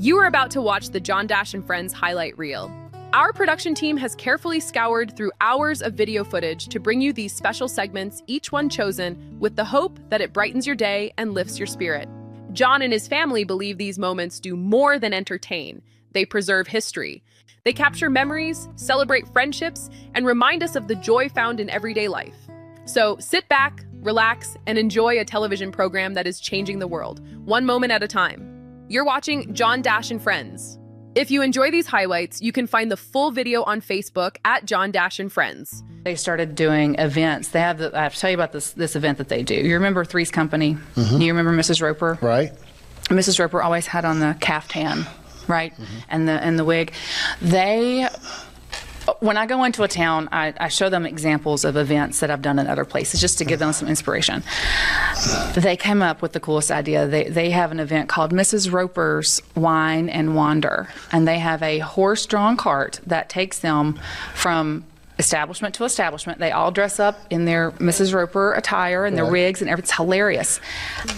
You are about to watch the John Dash and Friends highlight reel. Our production team has carefully scoured through hours of video footage to bring you these special segments, each one chosen with the hope that it brightens your day and lifts your spirit. John and his family believe these moments do more than entertain. They preserve history. They capture memories, celebrate friendships, and remind us of the joy found in everyday life. So sit back, relax, and enjoy a television program that is changing the world, one moment at a time. You're watching John Dash and Friends. If you enjoy these highlights, you can find the full video on Facebook at John Dash and Friends. They started doing events. I have to tell you about this event that they do. You remember Three's Company? Mm-hmm. You remember Mrs. Roper? Right. Mrs. Roper always had on the caftan, right? Mm-hmm. and the wig. When I go into a town, I show them examples of events that I've done in other places just to give them some inspiration. They came up with the coolest idea. They have an event called Mrs. Roper's Wine and Wander, and they have a horse-drawn cart that takes them from establishment to establishment. They all dress up in their Mrs. Roper attire and their wigs and everything. It's hilarious.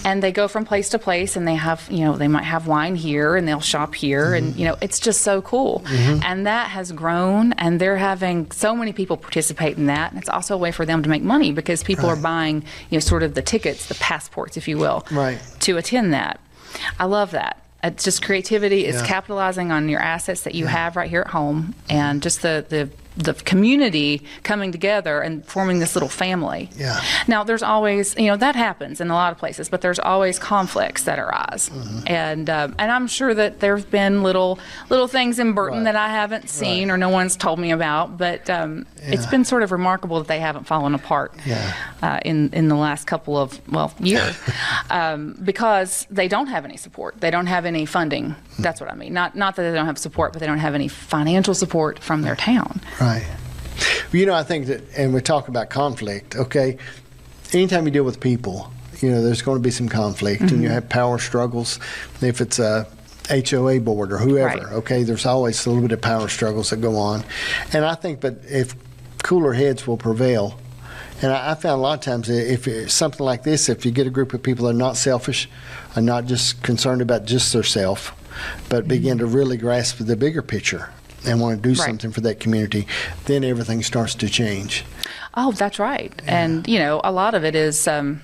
And they go from place to place, and they have, they might have wine here and they'll shop here, and it's just so cool. And that has grown, and they're having so many people participate in that. And it's also a way for them to make money because people are buying, sort of the tickets, the passports, if you will, to attend that. I love that. It's just creativity. It's capitalizing on your assets that you have right here at home, and just the community coming together and forming this little family. Now, there's always, that happens in a lot of places, but there's always conflicts that arise. And I'm sure that there's been little things in Burton that I haven't seen or no one's told me about, but it's been sort of remarkable that they haven't fallen apart in the last couple of, years, because they don't have any support. They don't have any funding. That's what I mean. Not that they don't have support, but they don't have any financial support from their town. Right. Well, I think that, and we talk about conflict, okay, anytime you deal with people, there's going to be some conflict, and you have power struggles. If it's a HOA board or whoever, okay, there's always a little bit of power struggles that go on. And I think that if cooler heads will prevail, and I found a lot of times if it's something like this, if you get a group of people that are not selfish and not just concerned about just their self, but begin to really grasp the bigger picture and want to do something for that community, then everything starts to change. Oh, that's right. And, a lot of it is, I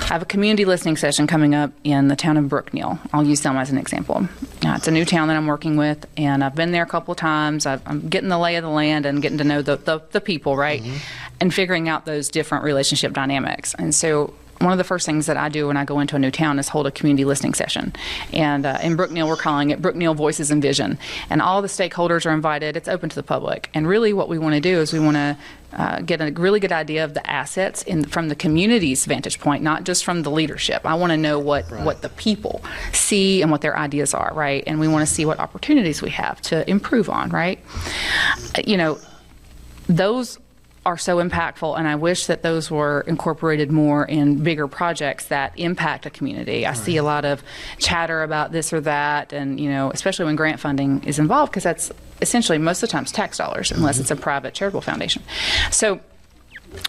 have a community listening session coming up in the town of Brookneal. I'll use them as an example. It's a new town that I'm working with, and I've been there a couple of times. I'm getting the lay of the land and getting to know the people, right? And figuring out those different relationship dynamics. And so one of the first things that I do when I go into a new town is hold a community listening session. And in Brookneal, we're calling it Brookneal Voices and Vision. And all the stakeholders are invited. It's open to the public. And really what we want to do is we want to get a really good idea of the assets from the community's vantage point, not just from the leadership. I want to know what the people see and what their ideas are, right? And we want to see what opportunities we have to improve on, right? Those are so impactful, and I wish that those were incorporated more in bigger projects that impact a community. I see a lot of chatter about this or that, and especially when grant funding is involved, because that's essentially most of the times tax dollars, unless it's a private charitable foundation. So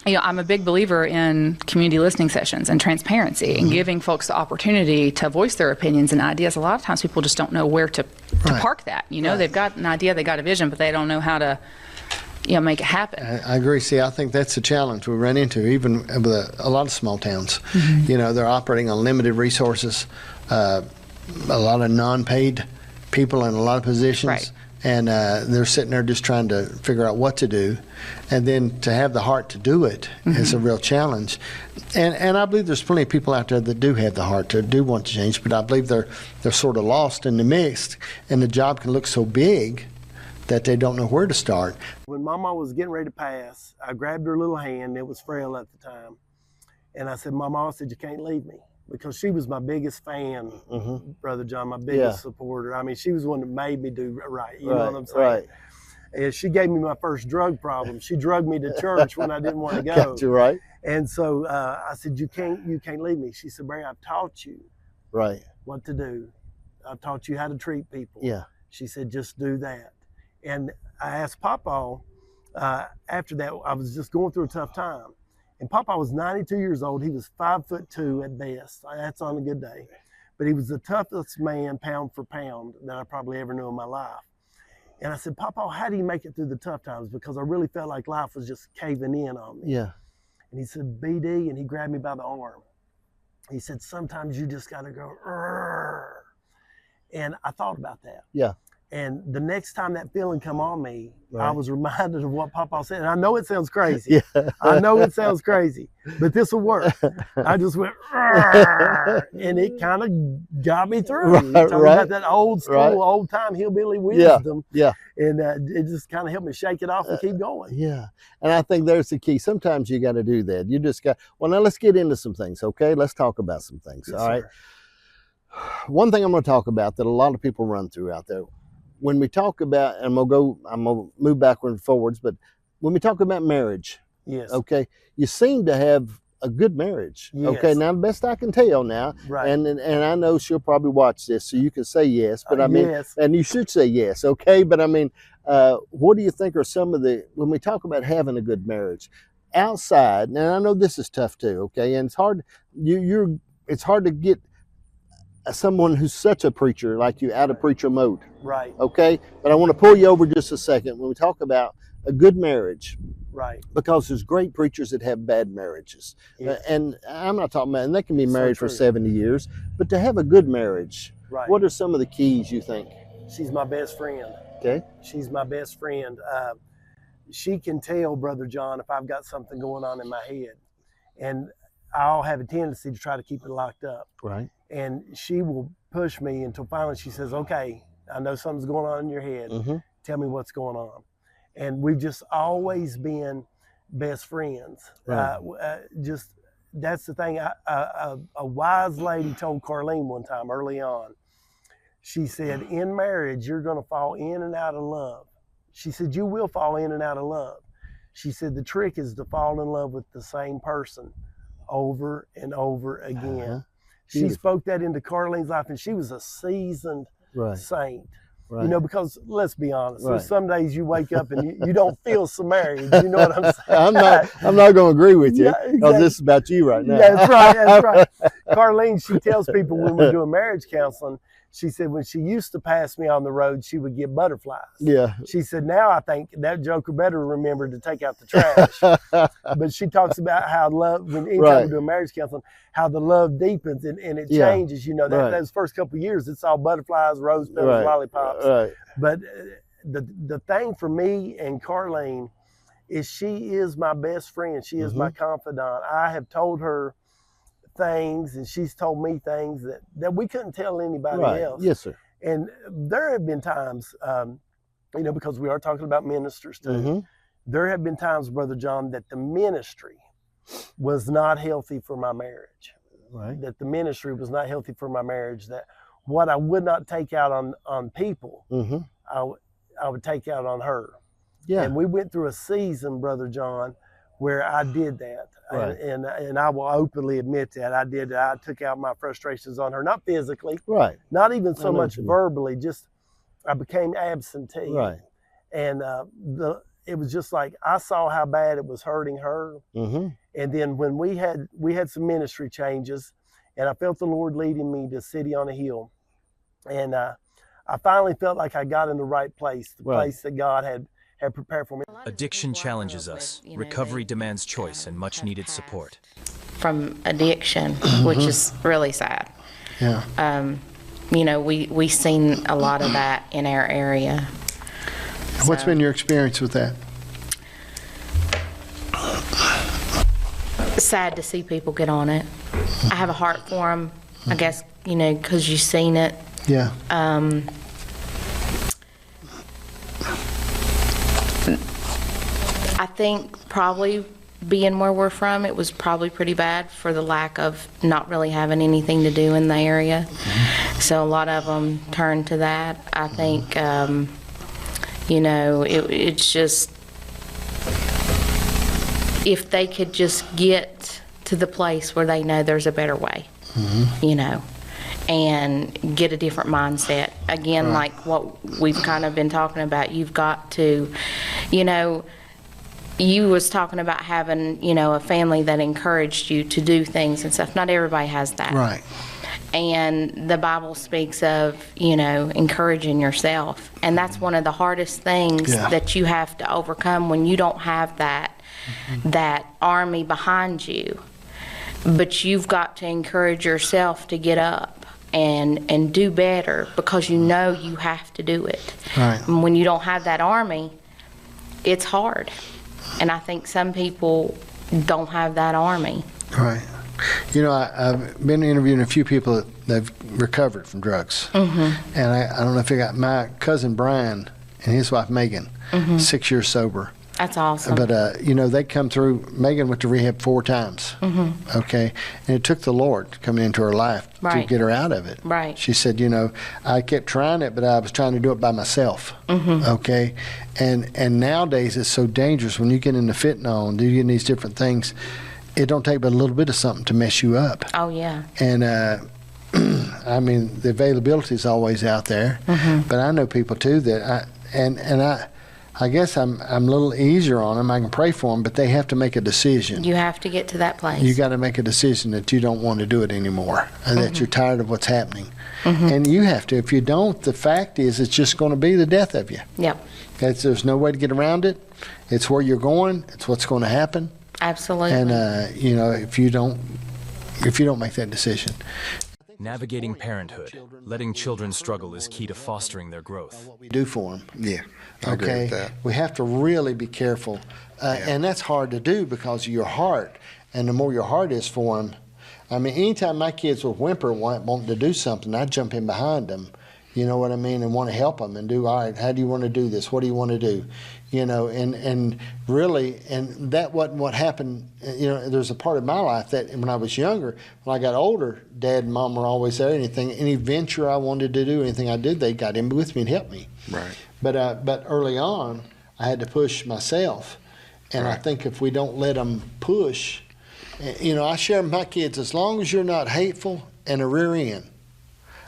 I'm a big believer in community listening sessions and transparency and giving folks the opportunity to voice their opinions and ideas. A lot of times people just don't know where to park that. They've got an idea, they got a vision, but they don't know how to make it happen. I agree. See, I think that's a challenge we run into, even with a lot of small towns. They're operating on limited resources, a lot of non-paid people in a lot of positions, and they're sitting there just trying to figure out what to do, and then to have the heart to do it is a real challenge. And I believe there's plenty of people out there that do have the heart to do want to change, but I believe they're sort of lost in the mix, and the job can look so big that they don't know where to start. When Mama was getting ready to pass, I grabbed her little hand. It was frail at the time. And I said, Mama, I said, you can't leave me. Because she was my biggest fan, Brother John, my biggest supporter. I mean, she was the one that made me do right. You know what I'm saying? And she gave me my first drug problem. She drugged me to church when I didn't want to go. Got you, right. And so I said, you can't leave me. She said, Barry, I've taught you what to do. I've taught you how to treat people. She said, just do that. And I asked Papa, after that, I was just going through a tough time. And Papa was 92 years old. He was 5'2" at best. That's on a good day. but he was the toughest man pound for pound that I probably ever knew in my life. And I said, Papa, how do you make it through the tough times? Because I really felt like life was just caving in on me. Yeah. And he said, BD, and he grabbed me by the arm. He said, sometimes you just got to go, "Rrr." And I thought about that. Yeah. And the next time that feeling come on me, Right. I was reminded of what Papa said. And I know it sounds crazy. Yeah. I know it sounds crazy, but this will work. I just went, "Rrr," and it kind of got me through. Right, Talking right. about that old school, Right. old time hillbilly Yeah. wisdom. Yeah. And it just kind of helped me shake it off and keep going. Yeah. And I think there's the key. Sometimes you got to do that. You just got, well, now let's get into some things, okay? Let's talk about some things, Yes, all right? sir. One thing I'm going to talk about that a lot of people run through out there, when we talk about, and I'm going to move backward and forwards, but when we talk about marriage, Yes. okay, you seem to have a good marriage. Okay, Yes. now the best I can tell now, Right. and I know she'll probably watch this, so you can say yes, but I mean, yes. and you should say yes, okay? But I mean, what do you think are some of the, when we talk about having a good marriage, outside, and I know this is tough too, okay, and it's hard, it's hard to get someone who's such a preacher like you out of preacher mode, Right. okay? But I want to pull you over just a second when we talk about a good marriage, Right. because there's great preachers that have bad marriages. Yes. And I'm not talking about, and they can be So married for true. 70 years, but to have a good marriage, Right. what are some of the keys you think? She's my best friend. Okay. She's my best friend. She can tell, Brother John, if I've got something going on in my head. And I'll have a tendency to try to keep it locked up. Right. And she will push me until finally she says, okay, I know something's going on in your head. Mm-hmm. Tell me what's going on. And we've just always been best friends. Right. Just that's the thing. A wise lady told Carlene one time early on. She said, in marriage, you're going to fall in and out of love. She said, you will fall in and out of love. She said, the trick is to fall in love with the same person over and over again. Uh-huh. She Beautiful. spoke that into Carlene's life, and she was a seasoned Right. saint. Right. You know, because let's be honest, Right. there's some days you wake up and you don't feel so married. You know what I'm saying? I'm not going to agree with you, Yeah, because exactly. this is about you right now. That's right. That's right. Carlene, she tells people when we're doing marriage counseling, she said when she used to pass me on the road, she would get butterflies. Yeah. She said, now I think that joker better remember to take out the trash. But she talks about how love, when anytime Right. we do marriage counseling, how the love deepens and it Yeah. changes. You know, Right. those first couple of years, it's all butterflies, rose petals, Right. lollipops. Right. But the thing for me and Carlene is she is my best friend. She is my confidant. I have told her things and she's told me things that we couldn't tell anybody Right. else. Yes, sir. And there have been times, you know, because we are talking about ministers too, Mm-hmm. there have been times, Brother John, that the ministry was not healthy for my marriage. Right. That the ministry was not healthy for my marriage. That what I would not take out on people, Mm-hmm. I would take out on her. Yeah. And we went through a season, Brother John, where I did that. Right. And I will openly admit that I did that. I took out my frustrations on her, not physically, Right. not even I so know much what you mean. verbally, just I became absentee. Right. And it was just like I saw how bad it was hurting her. Mm-hmm. And then when we had some ministry changes, and I felt the Lord leading me to City on a Hill, and I finally felt like I got in the right place, the Right. place that God had prepared for me. Addiction challenges us. Recovery demands choice and much needed support. From addiction, which is really sad. Yeah. You know, we've seen a lot of that in our area. What's So- been your experience with that? Sad to see people get on it. I have a heart for them, I guess, you know, because you've seen it. Yeah. I think probably being where we're from, it was probably pretty bad for the lack of not really having anything to do in the area. So a lot of them turned to that. I think, you know, it's just, if they could just get to the place where they know there's a better way, you know, and get a different mindset. Again, like what we've kind of been talking about, you've got to, you know, you was talking about having, you know, a family that encouraged you to do things and stuff. Not everybody has that. Right. And the Bible speaks of, encouraging yourself. And that's one of the hardest things that you have to overcome when you don't have that army behind you. But you've got to encourage yourself to get up and do better, because you know you have to do it. Right. And when you don't have that army, it's hard. And I think some people don't have that army. Right. I've been interviewing a few people that have recovered from drugs. And I don't know if you got my cousin Brian and his wife Megan, 6 years sober. That's awesome. But, they come through. Megan went to rehab 4 times. Okay. And it took the Lord to come into her life to get her out of it. Right. She said, I kept trying it, but I was trying to do it by myself. Okay. And nowadays it's so dangerous when you get into fentanyl and you get these different things. It don't take but a little bit of something to mess you up. Oh, yeah. And, the availability is always out there. But I know people, too, that I guess I'm a little easier on them. I can pray for them, but they have to make a decision. You have to get to that place. You got to make a decision that you don't want to do it anymore, and that you're tired of what's happening. And you have to. If you don't, the fact is it's just going to be the death of you. Yep. There's no way to get around it. It's where you're going. It's what's going to happen. Absolutely. And if you don't make that decision. Navigating parenthood, letting children struggle is key to fostering their growth. What we do for them. Yeah, I agree with that. We have to really be careful, and that's hard to do because of your heart. And the more your heart is for them, anytime my kids will whimper wanting to do something, I jump in behind them. You know what I mean? And want to help them and do, all right, how do you want to do this? What do you want to do? And really, and that wasn't what happened. There's a part of my life that when I was younger, when I got older, Dad and Mom were always there. Any venture I wanted to do, anything I did, they got in with me and helped me. Right. But early on, I had to push myself. And I think if we don't let them push, I share with my kids, as long as you're not hateful and a rear end,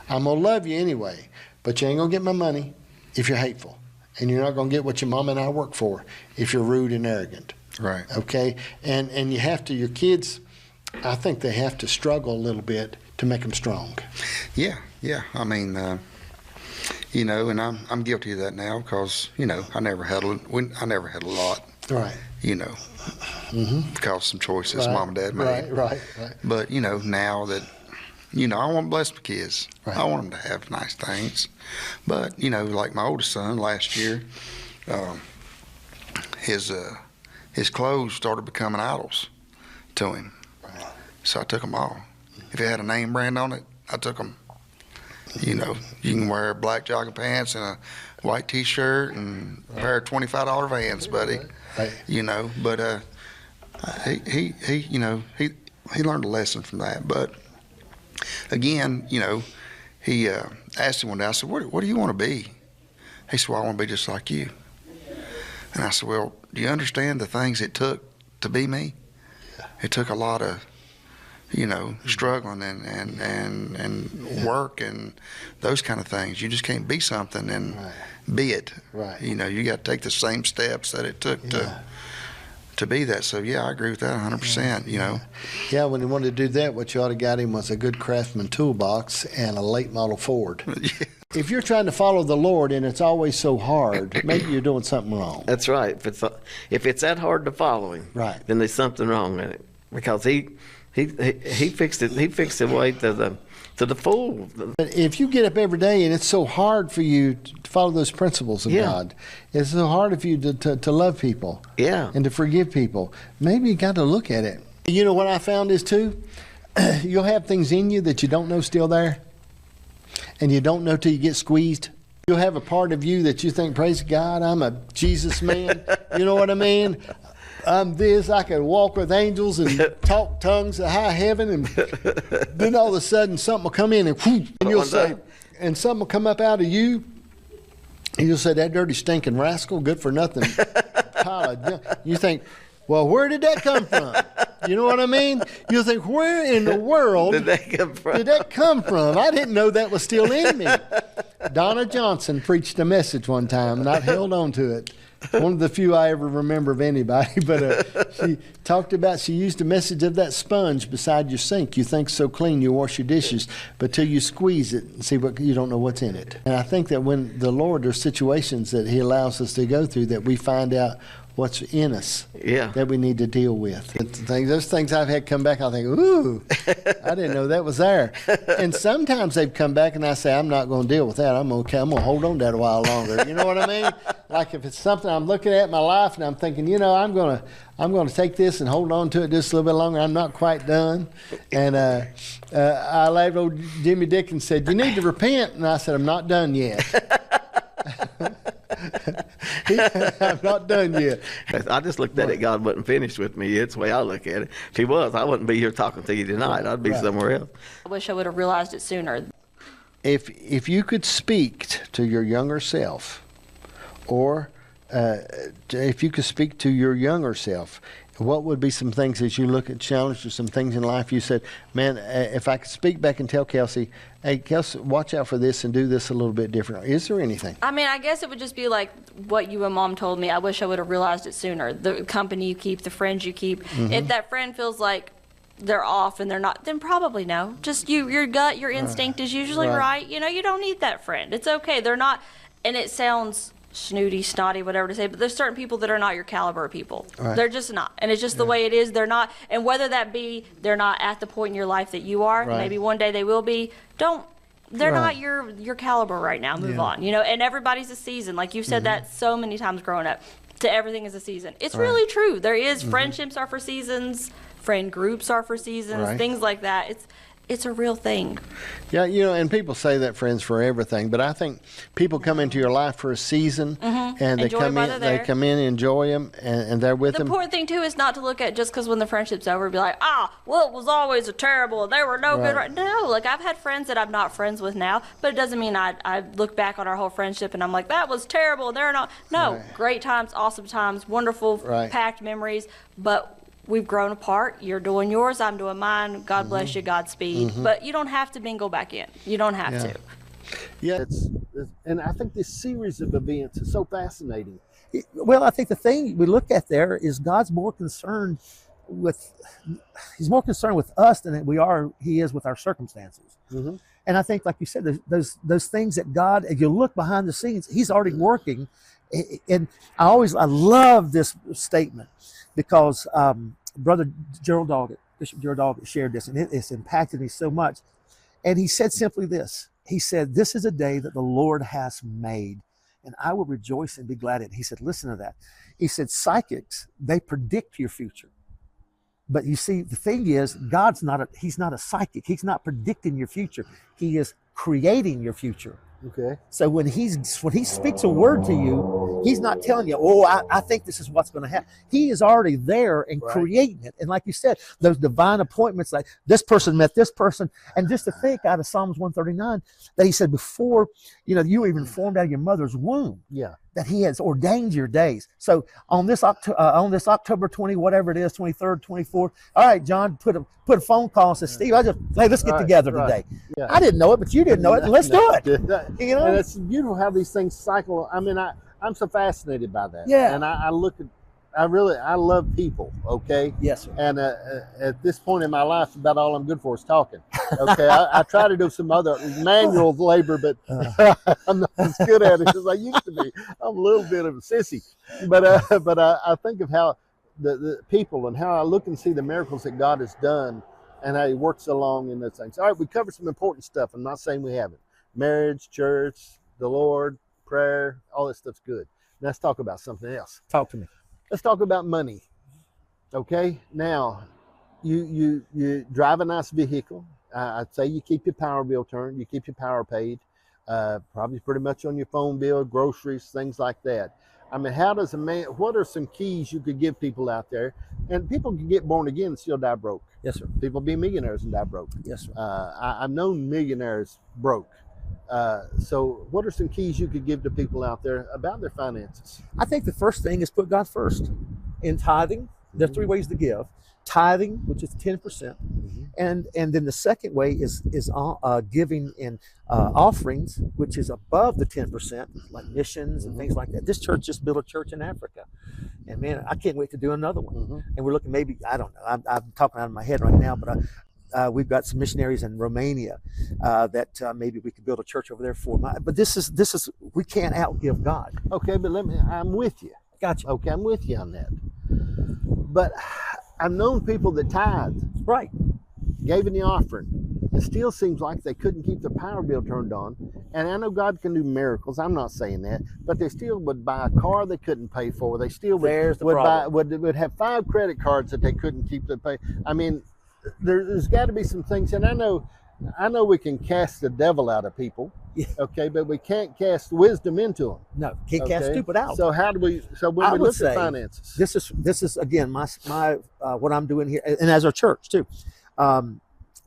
I'm going to love you anyway, but you ain't going to get my money if you're hateful. And you're not going to get what your mom and I work for if you're rude and arrogant. Right. Okay? And you have to, your kids, I think they have to struggle a little bit to make them strong. Yeah. And I'm guilty of that now because, I never had a lot. Right. Because of some choices Mom and Dad made. Right. But, now that, I want to bless my kids. Right. I want them to have nice things. But, like my oldest son last year, his clothes started becoming idols to him. Right. So I took them all. If it had a name brand on it, I took them. You can wear black jogging pants and a white T-shirt and a pair of $25 Vans, buddy. Right. But he learned a lesson from that. But again, he asked him one day, I said, what do you want to be? He said, well, I want to be just like you. And I said, well, do you understand the things it took to be me? It took a lot of, struggling and work and those kind of things. You just can't be something and be it. Right. You got to take the same steps that it took to be that. So, I agree with that 100%, Yeah, when he wanted to do that, what you ought to got him was a good Craftsman toolbox and a late model Ford. If you're trying to follow the Lord and it's always so hard, maybe you're doing something wrong. That's right. If it's that hard to follow him, then there's something wrong in it. Because he fixed it. He fixed the way to the full. But if you get up every day and it's so hard for you to follow those principles of God, it's so hard for you to love people and to forgive people, maybe you got to look at it. You know what I found is too, you'll have things in you that you don't know still there, and you don't know till you get squeezed. You'll have a part of you that you think, praise God, I'm a Jesus man. You know what I mean? I'm this, I can walk with angels and talk tongues of high heaven, and then all of a sudden something will come in and whoo, and you'll say, and something will come up out of you, and you'll say, that dirty stinking rascal, good for nothing pile of junk. You think, well, where did that come from? You know what I mean? You'll think, where in the world did that come from? I didn't know that was still in me. Donna Johnson preached a message one time, and I held on to it. one of the few I ever remember of anybody. But she talked about, she used a message of that sponge beside your sink. You think so clean, you wash your dishes, but till you squeeze it and see what, you don't know what's in it. And I think that when the Lord, there's situations that he allows us to go through that we find out what's in us that we need to deal with. Those things I've had come back, I think, ooh, I didn't know that was there. And sometimes they've come back and I say, I'm not going to deal with that. I'm going to hold on to that a while longer. You know what I mean? Like if it's something I'm looking at in my life and I'm thinking, you know, I'm going to take this and hold on to it just a little bit longer. I'm not quite done. And I laughed, old Jimmy Dickens said, you need to repent. And I said, I'm not done yet. I'm not done yet. I just looked at it. God wasn't finished with me. It's the way I look at it. If he was, I wouldn't be here talking to you tonight. I'd be somewhere else. I wish I would have realized it sooner. If you could speak to your younger self, or if you could speak to your younger self, what would be some things as you look at challenges or some things in life you said, man, if I could speak back and tell Kelsey, hey, Kelsey, watch out for this and do this a little bit different. Is there anything? I mean, I guess it would just be like what you and Mom told me. I wish I would have realized it sooner. The company you keep, the friends you keep. If that friend feels like they're off and they're not, then probably no. Just your gut, your instinct is usually right. You know, you don't need that friend. It's okay. They're not, and it sounds snooty, snotty, whatever to say, but there's certain people that are not your caliber of people. They're just not. And it's just the way it is. They're not, and whether that be they're not at the point in your life that you are, maybe one day they will be, they're not your caliber right now. Move on. You know, and everybody's a season. Like you've said that so many times growing up. To everything is a season. It's really true. There is friendships are for seasons, friend groups are for seasons, things like that. It's a real thing. Yeah, you know, and people say that friends for everything, but I think people come into your life for a season, and they come in, enjoy them, and they're with them. The important thing too is not to look at just because when the friendship's over, be like, well, it was always a terrible. They were no good. No, like I've had friends that I'm not friends with now, but it doesn't mean I look back on our whole friendship and I'm like, that was terrible. They're not. No, great times, awesome times, wonderful, packed memories, but. We've grown apart. You're doing yours. I'm doing mine. God bless you. Godspeed. But you don't have to bingo back in. You don't have to. Yeah, and I think this series of events is so fascinating. Well, I think the thing we look at there is God's more concerned He's more concerned with us than He is with our circumstances. And I think, like you said, those things that God, if you look behind the scenes, He's already working. And I love this statement because Brother Bishop Gerald Doggett shared this, and it's impacted me so much. And he said simply this. He said, this is a day that the Lord has made, and I will rejoice and be glad in it. He said, listen to that. He said, psychics, they predict your future. But you see, the thing is, He's not a psychic. He's not predicting your future. He is creating your future. Okay. So when he speaks a word to you, he's not telling you, I think this is what's going to happen. He is already there and creating it. And like you said, those divine appointments, like this person met this person. And just to think out of Psalms 139, that he said before, you were even formed out of your mother's womb. Yeah. That he has ordained your days. So on this October 20, whatever it is, 23rd, 24th, all right, John, put a phone call and said, Steve, let's get together today. Yeah. I didn't know it, but you didn't know it. Let's do it. And it's beautiful how these things cycle. I mean, I'm so fascinated by that. Yeah. And I love people, okay? Yes, sir. And at this point in my life, about all I'm good for is talking. Okay, I try to do some other manual labor, but I'm not as good at it as I used to be. I'm a little bit of a sissy. But I think of how the people and how I look and see the miracles that God has done and how He works along in those things. All right, we covered some important stuff. I'm not saying we haven't. Marriage, church, the Lord, prayer, all that stuff's good. Let's talk about something else. Talk to me. Let's talk about money. Okay, now you drive a nice vehicle. I'd say you keep your power bill turned, you keep your power paid, probably pretty much on your phone bill, groceries, things like that. I mean, what are some keys you could give people out there? And people can get born again and still die broke. Yes, sir. People be millionaires and die broke. Yes, sir. I've known millionaires broke. So what are some keys you could give to people out there about their finances? I think the first thing is put God first. In tithing, there are three ways to give. Tithing, which is 10%, And then the second way is giving in offerings, which is above the 10%, like missions and things like that. This church just built a church in Africa, and man, I can't wait to do another one. And we're looking, maybe, I don't know, I'm talking out of my head right now, but we've got some missionaries in Romania that maybe we could build a church over there for. But this is we can't outgive God. Okay, but I'm with you. Gotcha. Okay, I'm with you on that. But I've known people that tithed, right, gave in the offering. It still seems like they couldn't keep the power bill turned on. And I know God can do miracles. I'm not saying that, but they still would buy a car they couldn't pay for. They still would have 5 credit cards that they couldn't keep the pay. I mean, there's got to be some things, and I know we can cast the devil out of people, okay, but we can't cast wisdom into them. No, can't cast stupid out. So how do we? So when we look at finances, this is again my what I'm doing here, and as our church too,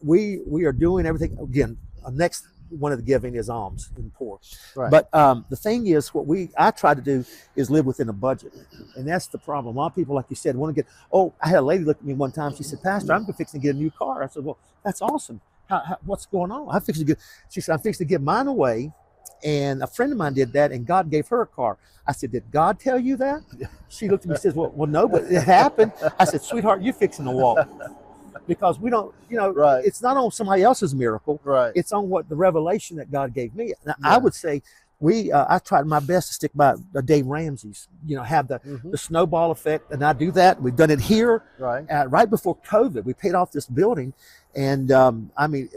we are doing everything. Again, next one of the giving is alms and poor. Right. But the thing is, what I try to do is live within a budget, and that's the problem. A lot of people, like you said, want to get. Oh, I had a lady look at me one time. She said, "Pastor, I'm fixing to get a new car." I said, "Well, that's awesome. What's going on?" She said, "I'm fixing to give mine away." And a friend of mine did that, and God gave her a car. I said, "Did God tell you that?" She looked at me and says, well, no, but it happened. I said, "Sweetheart, you're fixing to walk." Because we don't, right. It's not on somebody else's miracle. Right. It's on what the revelation that God gave me. Now, I would say I tried my best to stick by Dave Ramsey's, have the snowball effect. And I do that. We've done it here. Right. Right before COVID, we paid off this building. And we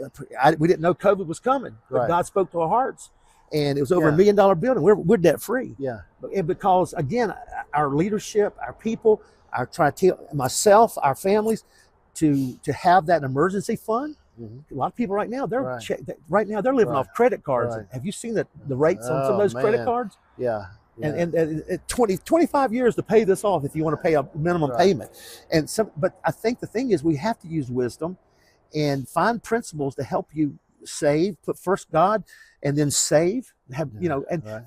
didn't know COVID was coming, but God spoke to our hearts. And it was over $1 million building. We're debt free. Yeah. And because again, our leadership, our people, I try to tell myself, our families, to have that emergency fund. A lot of people right now, they're living off credit cards. Right. Have you seen the rates on some of those credit cards? Yeah. And 25 years to pay this off if you want to pay a minimum payment. But I think the thing is we have to use wisdom and find principles to help you save, put first God, and then save.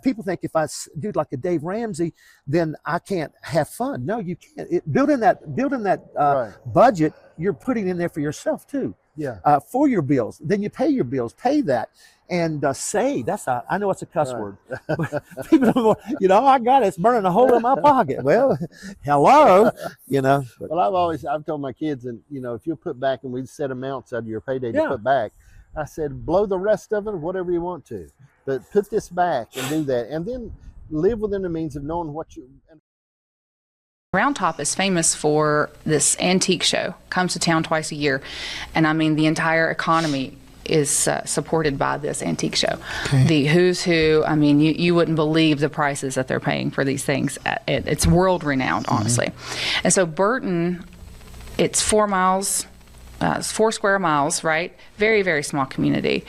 People think if I do like a Dave Ramsey, then I can't have fun. No, you can't. Building that budget, you're putting in there for yourself too. Yeah. For your bills. Then you pay your bills, pay that, and save. I know it's a cuss word. But people don't I got it. It's burning a hole in my pocket. Well, hello, Well, I've told my kids, and if you put back, and we set amounts out of your payday to put back, I said, blow the rest of it, whatever you want to, but put this back and do that, and then live within the means of knowing what you. Round Top is famous for this antique show. Comes to town twice a year, and I mean the entire economy is supported by this antique show. Okay. The who's who. I mean, you wouldn't believe the prices that they're paying for these things. It's world renowned, honestly. And so Burton, it's 4 miles. 4 square miles, right? Very, very small community.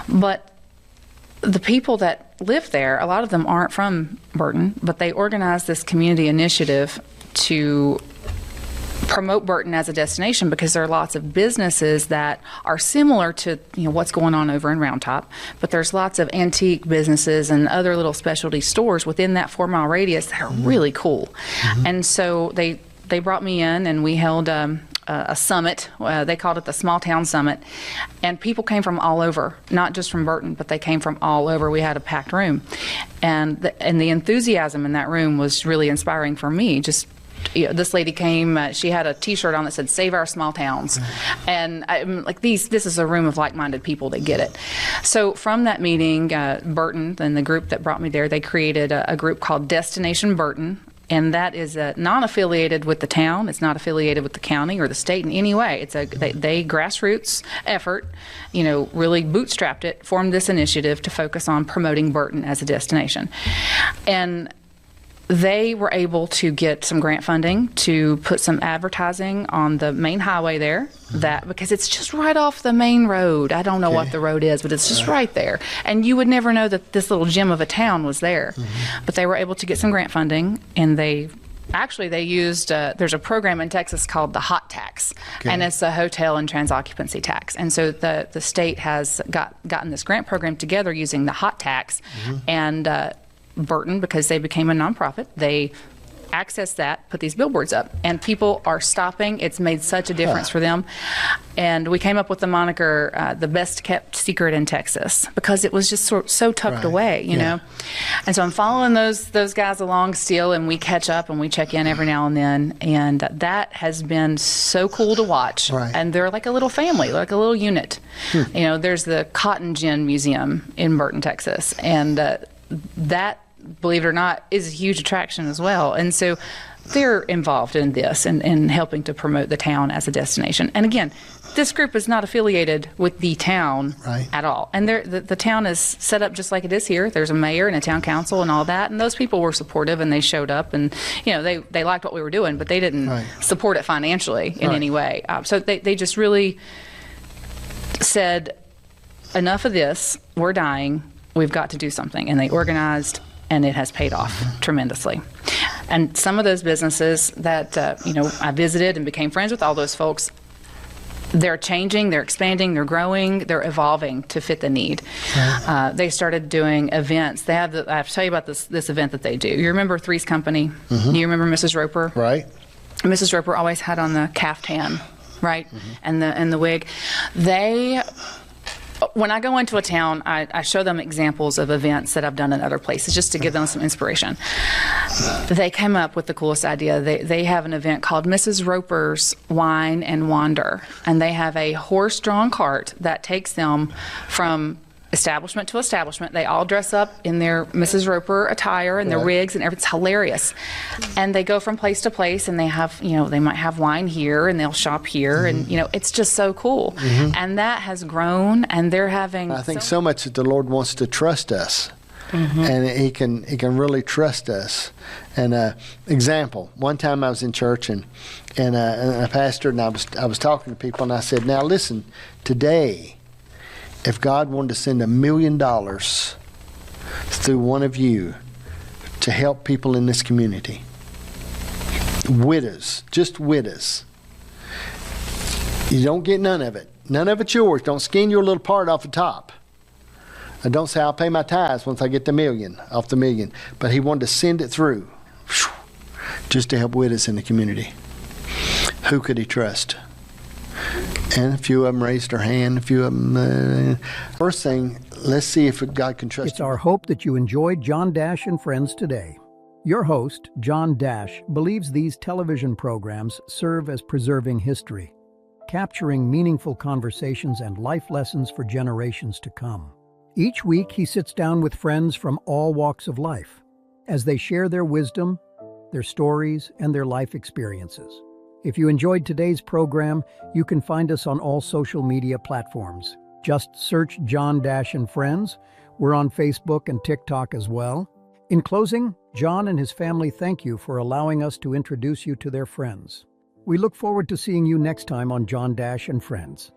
But the people that live there, a lot of them aren't from Burton, but they organized this community initiative to promote Burton as a destination because there are lots of businesses that are similar to what's going on over in Round Top, but there's lots of antique businesses and other little specialty stores within that 4 mile radius that are really cool. And so they brought me in and we held a summit. They called it the Small Town Summit, and people came from all over, not just from Burton, but they came from all over. We had a packed room, and the enthusiasm in that room was really inspiring for me. Just this lady came, she had a t-shirt on that said "Save Our Small Towns," and I'm like, this is a room of like-minded people that get it. So from that meeting, Burton and the group that brought me there, they created a group called Destination Burton. And that is non-affiliated with the town. It's not affiliated with the county or the state in any way. It's they grassroots effort, really bootstrapped it, formed this initiative to focus on promoting Burton as a destination. And they were able to get some grant funding to put some advertising on the main highway there, because it's just right off the main road. I don't know what the road is, but it's just right there. And you would never know that this little gem of a town was there. But they were able to get some grant funding, and they used, there's a program in Texas called the HOT tax, and it's a hotel and trans-occupancy tax. And so the state has gotten this grant program together using the HOT tax, and Burton, because they became a nonprofit, they access that, put these billboards up, and people are stopping. It's made such a difference for them. And we came up with the moniker, the best kept secret in Texas, because it was just so tucked away, you know. And so I'm following those guys along still, and we catch up and we check in every now and then. And that has been so cool to watch. And they're like a little family, like a little unit. You know, there's the Cotton Gin Museum in Burton, Texas, and that, believe it or not, is a huge attraction as well. And so they're involved in this and helping to promote the town as a destination. And again, this group is not affiliated with the town at all. And the town is set up just like it is here. There's a mayor and a town council and all that. And those people were supportive, and they showed up, and you know, they liked what we were doing, but they didn't support it financially in any way. So they just really said, enough of this, we're dying, we've got to do something. And they organized, and it has paid off tremendously. And some of those businesses that, you know, I visited and became friends with all those folks, they're changing, they're expanding, they're growing, they're evolving to fit the need. They started doing events. They have I have to tell you about this event that they do. You remember Three's Company? Do you remember Mrs. Roper? Mrs. Roper always had on the caftan, and the wig. When I go into a town, I show them examples of events that I've done in other places just to give them some inspiration. They came up with the coolest idea. They have an event called Mrs. Roper's Wine and Wander, and they have a horse-drawn cart that takes them from establishment to establishment. They all dress up in their Mrs. Roper attire and their wigs, and it's hilarious. And they go from place to place, and they have, you know, they might have wine here, and they'll shop here, and you know, it's just so cool. And that has grown, and they're having. I think so much that the Lord wants to trust us, and He can really trust us. And example, one time I was in church, and a pastor, and I was talking to people, and I said, now listen, today, if God wanted to send $1 million through one of you to help people in this community, widows, just widows, you don't get none of it. None of it's yours. Don't skin your little part off the top. And don't say, I'll pay my tithes once I get the million, off the million. But He wanted to send it through just to help widows in the community. Who could He trust? And a few of them raised their hand, a few of them. First thing, let's see if God can trust you. It's our hope that you enjoyed John Dash and Friends today. Your host, John Dash, believes these television programs serve as preserving history, capturing meaningful conversations and life lessons for generations to come. Each week, he sits down with friends from all walks of life as they share their wisdom, their stories, and their life experiences. If you enjoyed today's program, you can find us on all social media platforms. Just search John Dash and Friends. We're on Facebook and TikTok as well. In closing, John and his family thank you for allowing us to introduce you to their friends. We look forward to seeing you next time on John Dash and Friends.